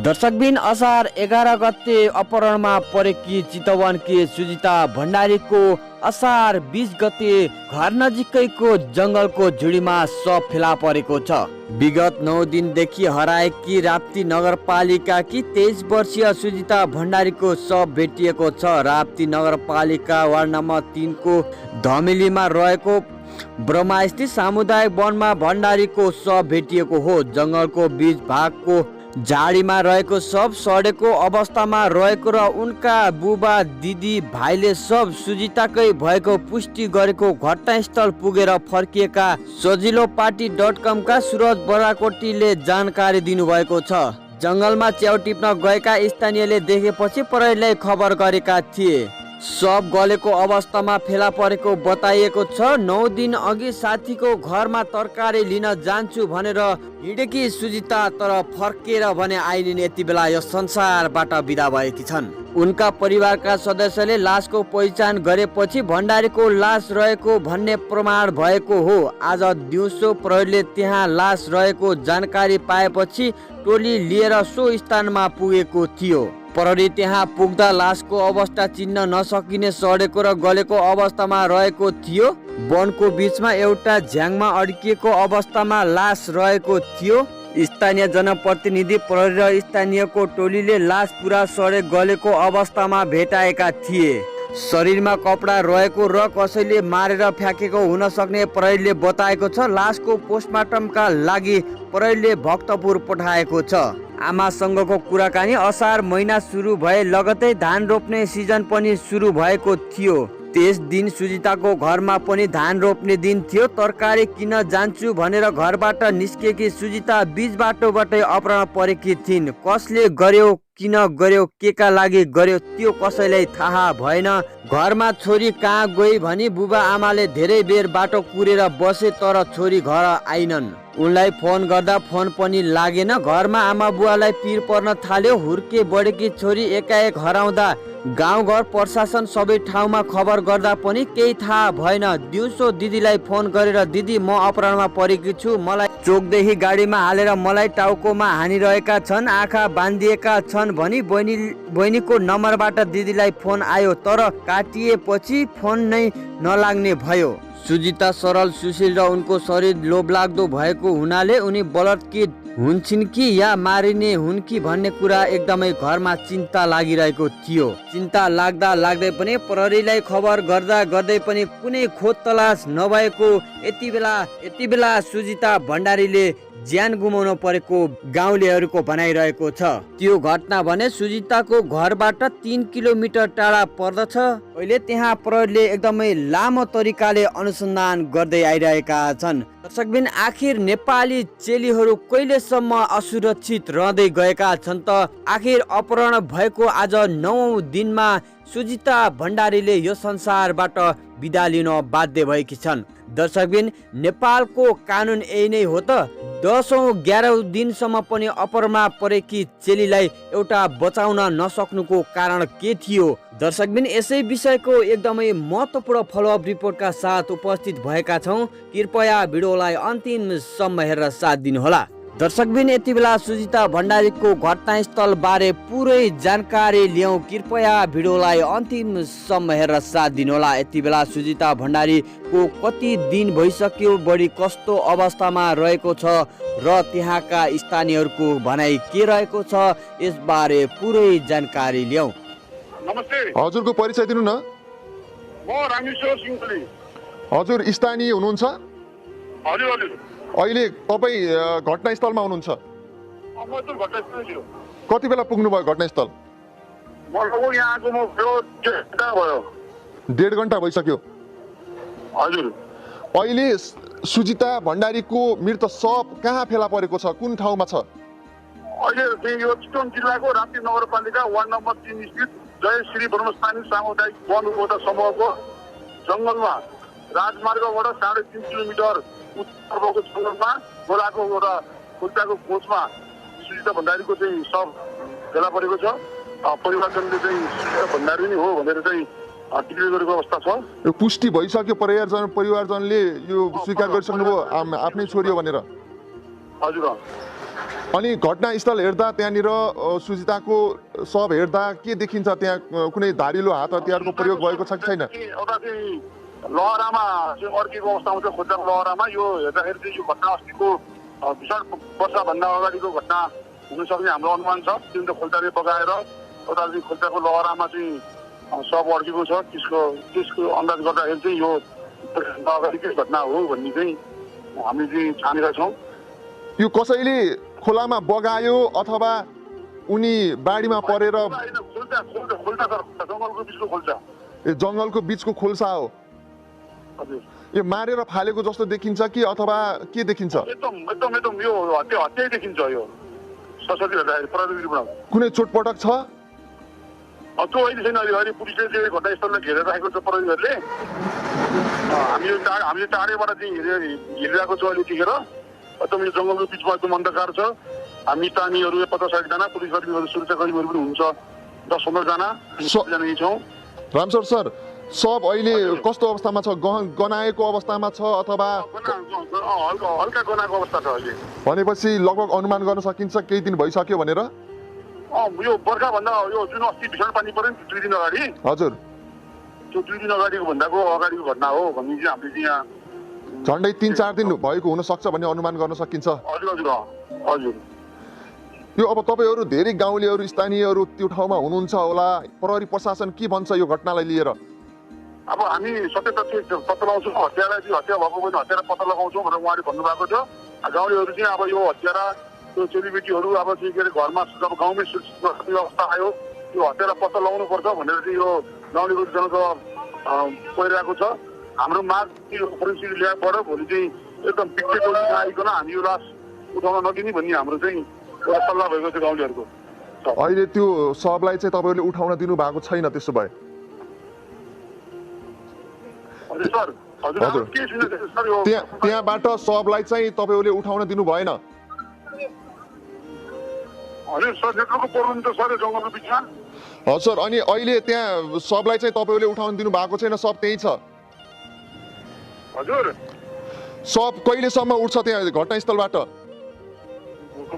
दर्शकबिन असार 11 गते अपराह्नमा परेकी चितवनकी सुजिता भण्डारीको असार 20 गते घर नजिकैको जंगलको झुडीमा शव फेला परेको छ। विगत 9 दिनदेखि हराएकी राप्ती नगरपालिकाकी 23 वर्षीय सुजिता भण्डारीको शव भेटिएको छ। राप्ती नगरपालिका वार्ड नम्बर 3 को धमेलीमा रहेको ब्रह्मास्थित सामुदायिक वनमा भण्डारीको शव भेटिएको हो। जंगलको बीच भागको झाडीमा रहेको शव सडेको अवस्थामा रहेको र उनका बुबा दिदी भाइले शव सुजिताकै भएको पुष्टि गरेको घटनास्थल पुगेर फर्किएका सजिलोपाटी.com का सुरज बराकोटीले जानकारी दिनुभएको छ। जंगलमा च्याउ टिप्न गएका स्थानीयले देखेपछि प्रहरीलाई खबर गरेका थिए। शव गलेको अवस्थामा फेला परेको बताइएको छ। 9 दिन अघि साथीको घरमा तरकारी लिन जान्छु भनेर हिँडेकी सुजिता तर फर्केर भने आइलिन् यति बेला यस संसारबाट बिदा भएकी छन्। उनका परिवारका सदस्यले लासको पहिचान गरेपछि भण्डारीको लास रहेको भन्ने प्रमाण भएको हो। आज दिउँसो प्रहरीले त्यहाँ लास रहेको जानकारी पाएपछि टोली लिएर सो स्थानमा पुगेको थियो। प्रहरी त्यहाँ पुग्दा लासको अवस्था चिन्न नसकिने सडेको र गलेको अवस्थामा रहेको थियो। वनको बीचमा एउटा झ्याङमा अड्किएको अवस्थामा लास रहेको थियो। स्थानीय जनप्रतिनिधि प्रहरी र स्थानीयको टोलीले लास पुरा सडे गलेको अवस्थामा भेटाएका थिए। शरीरमा कपडा रहेको र कसैले मारेर फ्याँकेको हुन सक्ने प्रहरीले बताएको छ। लासको पोस्टमार्टमका लागि प्रहरीले भक्तपुर पठाएको छ। आमासँगको कुराकानी असार महिना सुरु भए लगतै धान रोप्ने सिजन पनि सुरु भएको थियो। त्यस दिन सुजिताको घरमा पनि धान रोप्ने दिन थियो। तरकारी किन जान्छु भनेर घरबाट निस्केकी सुजिता बीच बाटोबाटै अपराह्न परेकी थिइन्। कसले गर्यो, किन गर्यो, केका लागि गर्यो त्यो कसैलाई थाहा भएन। घरमा छोरी कहाँ गई भनी बुबा आमाले धेरै बेर बाटो कुरेर बसे तर छोरी घर आइनन्। उनलाई फोन गर्दा फोन पनि लागेन। घरमा आमा बुवालाई पिर पर्न थाल्यो। हुर्के बढेकी छोरी एकाएक हराउँदा गाउँघर प्रशासन सबै ठाउँमा खबर गर्दा पनि केही थाहा भएन। दिउँसो दिदीलाई फोन गरेर दिदी म अपराह्नमा परेकी छु, मलाई चोकदेखि गाडीमा हालेर मलाई टाउकोमा हानिरहेका छन्, आँखा बाँधिएका छन् भनी बहिनीको नम्बरबाट दिदीलाई फोन आयो तर काटिएपछि फोन नै नलाग्ने भयो। सुजिता सरल सुशील र उनको शरीर लोभलाग्दो भएको हुनाले उनी बलात्कृत हुन्छन् कि या मारिने हुन् कि भन्ने कुरा एकदमै घरमा चिन्ता लागिरहेको थियो। चिन्ता लाग्दा लाग्दै पनि प्रहरीलाई खबर गर्दा गर्दै पनि कुनै खोज तलास नभएको यति बेला सुजिता भण्डारीले ज्यान गुमाउनु परेको गाउँलेहरूको भनाइरहेको छ। त्यो घटना भने सुजिताको घरबाट 3 किलोमिटर टाढा पर्दछ। अहिले त्यहाँ प्रहरीले एकदमै लामो तरिकाले अनुसन्धान गर्दै आइरहेका छन्। दर्शकबिन आखिर नेपाली चेलीहरू कहिलेसम्म असुरक्षित रहँदै गएका छन् त? आखिर अपहरण भएको आज 9औं दिनमा सुजिता भण्डारीले यो संसारबाट बिदा लिन बाध्य भएकी छन्। दर्शकबिन नेपालको कानुन यही नै हो त? 10औं 11औं दिनसम्म पनि अपहरणमा परेकी चेलीलाई एउटा बचाउन नसक्नुको कारण के थियो? दर्शकबिन यसै विषयको एकदमै महत्त्वपूर्ण फलोअप रिपोर्टका साथ उपस्थित भएका छौँ। कृपया भिडियोलाई अन्तिमसम्म हेरेर साथ दिनुहोला। दर्शकबिन यति बेला सुजिता भण्डारीको घटनास्थल बारे पुरै जानकारी लियौँ। कृपया भिडियोलाई अन्तिमसम्म हेरेर साथ दिनुहोला। यति बेला सुजिता भण्डारीको कति दिन भइसक्यो, बढी कस्तो अवस्थामा रहेको छ र त्यहाँका स्थानीयहरूको भनाइ के रहेको छ यसबारे पुरै जानकारी लियौँ। नमस्ते, हजुरको परिचय दिनु न। म रामेश्वर सिंहली। हजुर स्थानीय हुनुहुन्छ? हजुर हजुर। अहिले तपाईँ घटनास्थलमा हुनुहुन्छ? म त घटनास्थल छु। कति बेला पुग्नु भयो घटनास्थल? म लगभग यहाँ आएको म भयो 1.5 घण्टा भइसक्यो। हजुर। अहिले सुजिता भण्डारीको मृत शव कहाँ फेला परेको छ, कुन ठाउँमा छ? अहिले यो चितवन जिल्लाको राप्ती नगरपालिका वार्ड नम्बर 3 स्थित जय श्री ब्रह्मस्थानी सामुदायिक वन उपभोक्ता समूहको जङ्गलमा राजमार्गबाट 3.5 किलोमिटर उत्तरको जङ्गलमा खोलाको एउटा खुट्टाको खोजमा सुजिता भण्डारीको चाहिँ सब फेला परेको छ। परिवारजनले चाहिँ सुजिता भण्डारी नै हो भनेर चाहिँ डिक्लेयर गरेको अवस्था छ। यो पुष्टि भइसक्यो, परिवारजनले यो स्वीकार गरिसक्नुभयो आफ्नै छोरी हो भनेर। हजुर। अनि घटनास्थल हेर्दा त्यहाँनिर सुजिताको शव हेर्दा के देखिन्छ? त्यहाँ कुनै धारिलो हात हतियारको प्रयोग भएको छ कि छैन? एउटा चाहिँ लहरामा चाहिँ अड्केको अवस्थामा चाहिँ खोज्दाको लहरामा यो हेर्दाखेरि चाहिँ यो घटना अस्तिको भीषण वर्षभन्दा अगाडिको घटना हुनसक्ने हाम्रो अनुमान छ। जुन त खोल्टाले बगाएर एउटा चाहिँ खोल्टाको लहरामा चाहिँ सब अड्केको छ। त्यसको अन्दाज गर्दाखेरि चाहिँ यो अगाडिकै घटना हो भन्ने चाहिँ हामी चाहिँ छानेका छौँ। यो कसैले खोलामा बगायो अथवा उनी बाढीमा परेर? जङ्गलको बिचको खोल्सा। ए, जङ्गलको बिचको खोल्सा हो। हजुर। यो मारेर फालेको जस्तो देखिन्छ कि अथवा के देखिन्छ? एकदम यो हत्या देखिन्छ। यो सशक्ति हेर्दाखेरि प्रहरीबाट कुनै चोटपटक छ? त्यो अहिले छैन। अहिले पुलिसले चाहिँ घटनास्थललाई घेरेर राखेको छ प्रहरीहरूले। हामीले टाढेबाट चाहिँ हेरिरहेको छौँ अहिले त्यतिखेर। एकदम यो जङ्गलको बिचमा एकदम अन्धकार छ। हामी टानीहरू 50-60 जना, पुलिस कर्मीहरू, सुरक्षाकर्मीहरू पनि हुन्छ 10-15 जना यही छौँ। रामसर सर, सब अहिले कस्तो अवस्थामा छ? गनाएको अवस्थामा छ अथवा? हल्का गनाएको अवस्था छ अहिले। भनेपछि लगभग अनुमान गर्न सकिन्छ केही दिन भइसक्यो भनेर? यो बर्खाभन्दा यो जुन अस्ति भीषण पानी पऱ्यो नि 2 दिन अगाडि। हजुर। त्यो 2 दिन अगाडिको अगाडिको घटना हो भन्ने चाहिँ हामीले चाहिँ यहाँ झन्डै 3-4 दिन भएको हुन सक्छ भन्ने अनुमान गर्न सकिन्छ। हजुर। यो अब तपाईँहरू धेरै गाउँलेहरू, स्थानीयहरू त्यो ठाउँमा हुनुहुन्छ होला, प्रहरी प्रशासन के भन्छ यो घटनालाई लिएर? अब हामी सत्य तथ्य पत्ता लगाउँछौँ। हत्यालाई चाहिँ हत्या भएको पनि हत्यारा पत्ता लगाउँछौँ भनेर उहाँले भन्नुभएको छ। गाउँलेहरू चाहिँ अब यो हत्यारा त्यो चेलीबेटीहरू अब चाहिँ के अरे घरमा जब गाउँमै सुरक्षित अवस्था आयो यो हत्यारा पत्ता लगाउनु पर्छ भनेर चाहिँ यो गाउँलेको जनजवाब परिरहेको छ। हाम्रो माग फोरेन्सिक ल्याबबाट भोलि चाहिँ एकदम पिक्चर टोली आइकन हामी यो लास उठाउन नदिने भन्ने हाम्रो चाहिँ एउटा सल्लाह भएको छ गाउँलेहरूको। अहिले त्यो शवलाई चाहिँ तपाईँहरूले उठाउन दिनु भएको छैन त्यसो भए? त्यहाँबाट शवलाई चाहिँ तपाईँहरूले उठाउन दिनु भएन? हजुर सर, नेटवर्कको प्रब्लम त सर जङ्गलको बिचमा। हजुर। अनि अहिले त्यहाँ शवलाई चाहिँ तपाईँहरूले उठाउन दिनु भएको छैन? शव त्यही छ? हजुर। शव कहिलेसम्म उठ्छ त्यहाँ घटनास्थलबाट?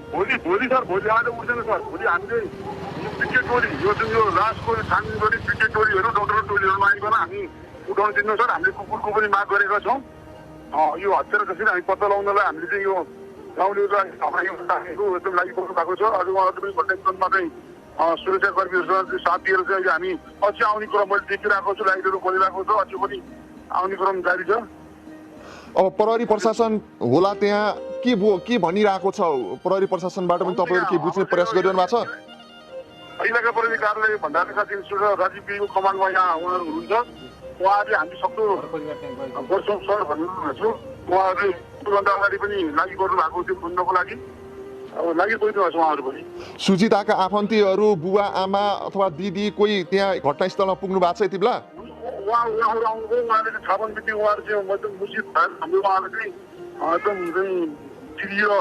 भोलि सर, भोलि आज उठ्दैन सर। भोलि हामीले यो पिकेट टोली यो जुन यो लासको छानबिन गर्ने पिकेट टोलीहरू डक्टर टोलीहरूमा आइकन हामी उठाउन दिनु सर। हामीले कुकुरको पनि माग गरेका छौँ। यो हत्यारा कसरी हामी पत्ता लगाउनलाई हामीले चाहिँ यो गाउँलेहरूलाई एकदम लागि पर्नु भएको छ। अझ उहाँहरू पनि घटनास्थलमा चाहिँ सुरक्षाकर्मीहरूसँग साथ दिएर चाहिँ अहिले हामी अझै आउने क्रम मैले देखिरहेको छु। लाइटहरू खोलिरहेको छ। अझै पनि आउने क्रम जारी छ। अब प्रहरी प्रशासन होला त्यहाँ के भनिरहेको छ? प्रहरी प्रशासनबाट पनि तपाईँहरू के बुझ्ने प्रयास गरिरहनु भएको छ? इलाका प्रहरी कार्यालय भण्डारीका इन्स्पेक्टर राजीव पीको कमान्डमा यहाँ उहाँहरू हुनुहुन्छ। उहाँहरूले हामी सक्दो गर्छौँ सर भन्नुहुन्छ। उहाँहरूले त्योभन्दा अगाडि पनि लागि गर्नु भएको थियो खोज्नको लागि। अब लागि गइदिनु भएको छ उहाँहरू पनि। सुजिताका आफन्तीहरू, बुवा आमा अथवा दिदी कोही त्यहाँ घटनास्थलमा पुग्नु भएको छ यति बेला? उहाँहरू आउनुभयो। उहाँले चाहिँ छापन बित्ति उहाँहरू चाहिँ एकदम मुसित भएर हाम्रो उहाँले चाहिँ एकदम चाहिँ दिदी र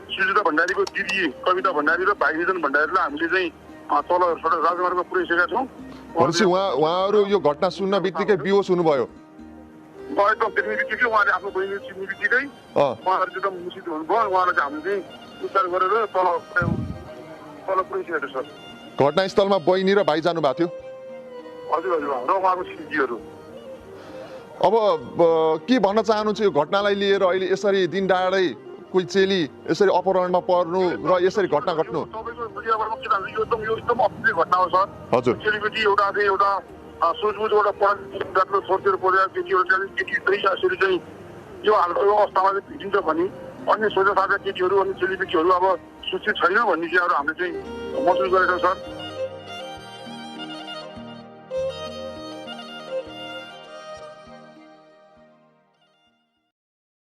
सुजिता भण्डारीको दिदी कविता भण्डारी र भाइ निजन भण्डारीलाई हामीले चाहिँ तल राजमार्गमा पुर्याइसकेका छौँ। भनेपछि उहाँहरू यो घटना सुन्न बित्तिकै बेहोस हुनुभयो? एकदम देख्ने बित्तिकै उहाँले आफ्नो बहिनी चिन्ने बित्तिकै उहाँहरू एकदम मुसित हुनुभयो। उहाँलाई चाहिँ हामीले चाहिँ उद्धार गरेर तल पुर्याइसकेको छ सर। घटनास्थलमा बहिनी र भाइ जानु भएको थियो? हजुर हजुर, र उहाँको छिमेकीहरू। अब के भन्न चाहनुहुन्छ यो घटनालाई लिएर? अहिले यसरी दिन डाँडै कोही चेली यसरी अपहरणमा पर्नु र यसरी घटना घट्नु? तपाईँको मिडियाबाट के भन्छ यो एकदम अप्रिय घटना हो सर। हजुर। चेलीबेटी एउटा सोचबुझ एउटा पढाइको छोडेर पढेर केटी यसरी चाहिँ यो अवस्थामा चाहिँ भेटिन्छ भने अन्य सोझा साझा केटीहरू अनि चेलीबेटीहरू अब सुरक्षित छैन भन्ने चाहिँ हामीले चाहिँ महसुस गरेका छौँ सर।